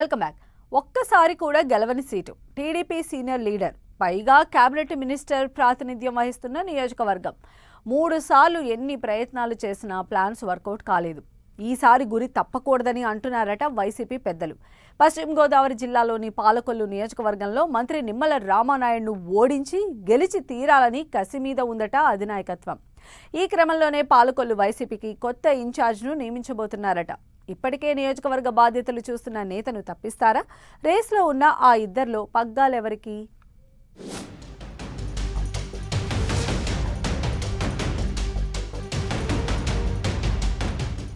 Welcome back. ఒక్కసారి కూడా గెలవని seat TDP senior leader, పైగా కేబినెట్ మినిస్టర్ ప్రాతినిధ్యం వహిస్తున్న నియోజకవర్గం. 3 సార్లు ఎన్ని ప్రయత్నాలు చేసినా ప్లాన్స్ వర్కౌట్ కాలేదు. ఈసారి గురి తప్పకూడదని అంటున్నారట వైసీపీ పెద్దలు. పశ్చిమ గోదావరి జిల్లాలోని పాలకొల్లు నియోజకవర్గంలో మంత్రి నిమ్మల రామానాయుడును ఓడించి గెలిచి తీరాలని కసి మీద ఉందట అధినాయకత్వం. ఈ క్రమంలోనే పాలకొల్లు వైసీపీకి కొత్త ఇన్ఛార్జ్ను నియమించబోతున్నారట. ఇప్పటికే నియోజకవర్గ బాధ్యతలు చూస్తున్న నేతను తప్పిస్తారా? రేస్లో ఉన్న ఆ ఇద్దరిలో పగ్గాలెవరికి?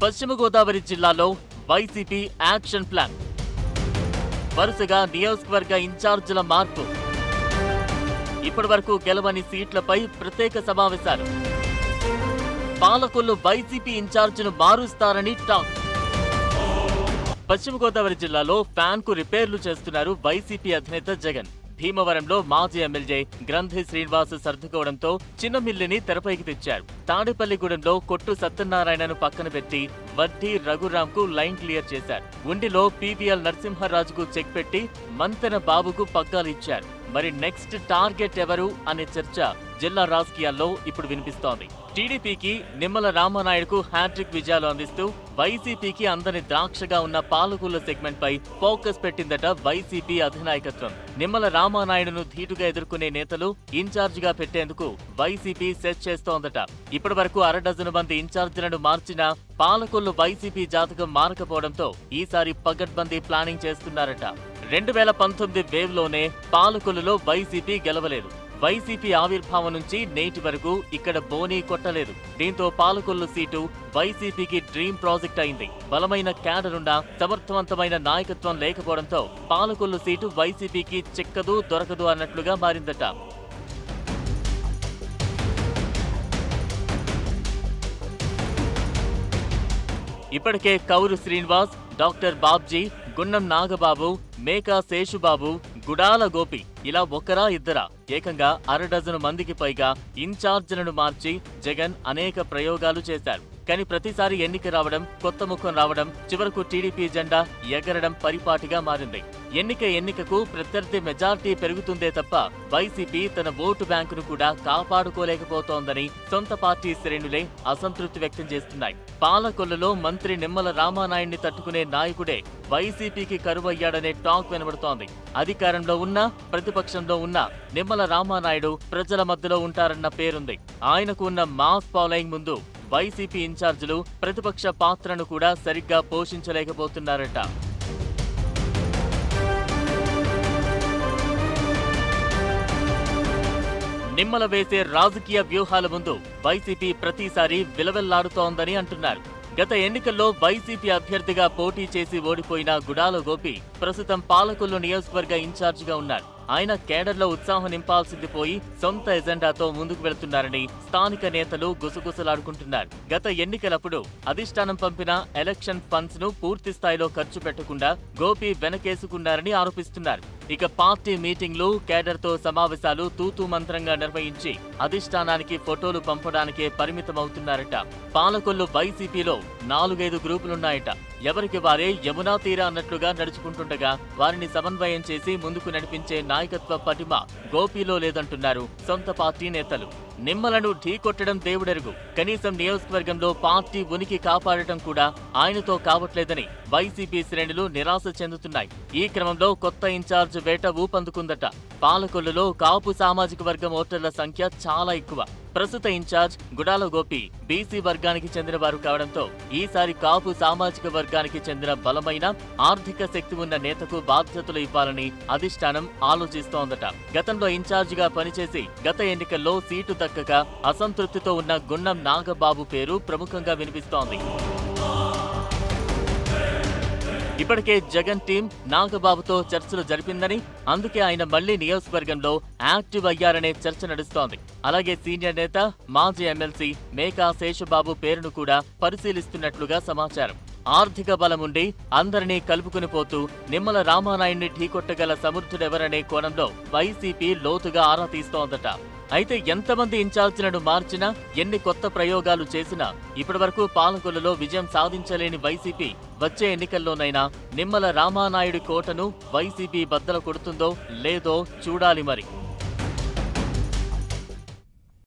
పశ్చిమ గోదావరి జిల్లాలో వైసీపీ యాక్షన్ ప్లాన్. వరుసగా నియోజకవర్గ ఇన్ఛార్జీల మార్పు. ఇప్పటి వరకు గెలవని సీట్లపై ప్రత్యేక సమావేశాలు. పాలకొల్లు వైసీపీ ఇన్ఛార్జిను మారుస్తారని టాక్. పశ్చిమ గోదావరి జిల్లాలో ఫ్యాన్ కు రిపేర్లు చేస్తున్నారు వైసీపీ అధినేత జగన్. భీమవరంలో మాజీ ఎమ్మెల్యే గ్రంథి శ్రీనివాస్ సర్దుకోవడంతో చిన్న మిల్లిని తెరపైకి తెచ్చారు. తాడేపల్లిగూడెంలో కొట్టు సత్యనారాయణను పక్కన పెట్టి వడ్డీ రఘురాంకు లైన్ క్లియర్ చేశారు. ఉండిలో పీవీఎల్ నరసింహరాజుకు చెక్ పెట్టి మంతెన బాబుకు పగ్గాలు ఇచ్చారు. మరి నెక్స్ట్ టార్గెట్ ఎవరు అనే చర్చ జిల్లా రాజకీయాల్లో ఇప్పుడు వినిపిస్తోంది. టీడీపీకి నిమ్మల రామానాయుడుకు హ్యాట్రిక్ విజయాలు అందిస్తూ వైసీపీకి అందని ద్రాక్షగా ఉన్న పాలకొల్లు సెగ్మెంట్ పై ఫోకస్ పెట్టిందట వైసీపీ అధినాయకత్వం. నిమ్మల రామానాయుడును ధీటుగా ఎదుర్కొనే నేతలు ఇన్ఛార్జిగా పెట్టేందుకు వైసీపీ సెట్ చేస్తోందట. ఇప్పటి వరకు 1/2 డజను మంది ఇన్ఛార్జీలను మార్చినా పాలకొల్లు వైసీపీ జాతకం మారకపోవడంతో ఈసారి పగడ్బందీ ప్లానింగ్ చేస్తున్నారట. 2019 వేవ్లోనే పాలకొల్లులో వైసీపీ గెలవలేదు. వైసీపీ ఆవిర్భావం నుంచి నేటి వరకు ఇక్కడ బోనీ కొట్టలేదు. దీంతో పాలకొల్లు సీటు వైసీపీకి డ్రీమ్ ప్రాజెక్ట్ అయింది. బలమైన క్యాడర్ ఉన్న సమర్థవంతమైన నాయకత్వం లేకపోవడంతో పాలకొల్లు సీటు వైసీపీకి చిక్కదు దొరకదు అన్నట్లుగా మారిందట. ఇప్పటికే కౌరు శ్రీనివాస్, డాక్టర్ బాబ్జీ, గున్నం నాగబాబు, మేకా శేషుబాబు, గుడాల గోపి ఇలా ఒకరా ఇద్దరా ఏకంగా 1/2 డజను మందికి పైగా ఇన్ఛార్జీలను మార్చి జగన్ అనేక ప్రయోగాలు చేశారు. కానీ ప్రతిసారి ఎన్నిక రావడం, కొత్త ముఖం రావడం, చివరకు టీడీపీ జెండా ఎగరడం పరిపాటిగా మారింది. ఎన్నికకు ప్రత్యర్థి మెజార్టీ పెరుగుతుందే తప్ప వైసీపీ తన ఓటు బ్యాంకును కూడా కాపాడుకోలేకపోతోందని సొంత పార్టీ శ్రేణులే అసంతృప్తి వ్యక్తం చేస్తున్నాయి. పాలకొల్లులో మంత్రి నిమ్మల రామానాయుడిని తట్టుకునే నాయకుడే వైసీపీకి కరువయ్యాడనే టాక్ వినబడుతోంది. అధికారంలో ఉన్నా ప్రతిపక్షంలో ఉన్నా నిమ్మల రామానాయుడు ప్రజల మధ్యలో ఉంటారన్న పేరుంది. ఆయనకు ఉన్న మాస్ ఫాలోయింగ్ ముందు వైసీపీ ఇన్ఛార్జీలు ప్రతిపక్ష పాత్రను కూడా సరిగ్గా పోషించలేకపోతున్నారట. నిమ్మల వేసే రాజకీయ వ్యూహాల ముందు వైసీపీ ప్రతిసారి విలవెల్లాడుతోందని అంటున్నారు. గత ఎన్నికల్లో వైసీపీ అభ్యర్థిగా పోటీ చేసి ఓడిపోయిన గుడాల గోపి ప్రస్తుతం పాలకొల్లు నియోజకవర్గ ఇన్ఛార్జిగా ఉన్నారు. ఆయన కేడర్లో ఉత్సాహం నింపాల్సింది పోయి సొంత ఎజెండాతో ముందుకు వెళుతున్నారని స్థానిక నేతలు గుసగుసలాడుకుంటున్నారు. గత ఎన్నికలప్పుడు అధిష్టానం పంపిన ఎలక్షన్ ఫండ్స్ ను పూర్తి స్థాయిలో ఖర్చు పెట్టకుండా గోపి వెనకేసుకున్నారని ఆరోపిస్తున్నారు. ఇక పార్టీ మీటింగ్లు, కేడర్తో సమావేశాలు తూతూ మంత్రంగా నిర్వహించి అధిష్టానానికి ఫోటోలు పంపడానికే పరిమితమవుతున్నారట. పాలకొల్లు వైసీపీలో 4-5 గ్రూపులున్నాయట. ఎవరికి వారే యమునా తీరా అన్నట్లుగా నడుచుకుంటుండగా వారిని సమన్వయం చేసి ముందుకు నడిపించే నాయకత్వ పటిమ గోపిలో లేదంటున్నారు సొంత పార్టీ నేతలు. నిమ్మలను ఢీకొట్టడం దేవుడెరుగు, కనీసం నియోజకవర్గంలో పార్టీ ఉనికి కాపాడటం కూడా ఆయనతో కావట్లేదని వైసీపీ శ్రేణులు నిరాశ చెందుతున్నాయి. ఈ క్రమంలో కొత్త ఇన్ఛార్జ్ వేట ఊపందుకుందట. పాలకొల్లులో కాపు సామాజిక వర్గం ఓటర్ల సంఖ్య చాలా ఎక్కువ. ప్రస్తుత ఇన్ఛార్జ్ గుడాల గోపి బీసీ వర్గానికి చెందిన వారు కావడంతో ఈసారి కాపు సామాజిక వర్గానికి చెందిన బలమైన ఆర్థిక శక్తి ఉన్న నేతకు బాధ్యతలు ఇవ్వాలని అధిష్టానం ఆలోచిస్తోందట. గతంలో ఇన్ఛార్జిగా పనిచేసి గత ఎన్నికల్లో సీటు దక్కక అసంతృప్తితో ఉన్న గున్నం నాగబాబు పేరు ప్రముఖంగా వినిపిస్తోంది. ఇప్పటికే జగన్ టీం నాగబాబుతో చర్చలు జరిపిందని, అందుకే ఆయన మళ్లీ నియోజకవర్గంలో యాక్టివ్ అయ్యారనే చర్చ నడుస్తోంది. అలాగే సీనియర్ నేత మాజీ ఎమ్మెల్సీ మేకా శేషబాబు పేరును కూడా పరిశీలిస్తున్నట్లుగా సమాచారం. ఆర్థిక బలముండి అందరినీ కలుపుకుని పోతూ నిమ్మల రామానాయుడిని ఢీకొట్టగల సమర్థుడెవరనే కోణంలో వైసీపీ లోతుగా ఆరా తీస్తోందట. అయితే ఎంతమంది ఇన్ఛార్జీలను మార్చినా, ఎన్ని కొత్త ప్రయోగాలు చేసినా ఇప్పటివరకు పాలకొల్లులో విజయం సాధించలేని వైసీపీ వచ్చే ఎన్నికల్లోనైనా నిమ్మల రామానాయుడు కోటను వైసీపీ బద్దలు కొడుతుందో లేదో చూడాలి మరి.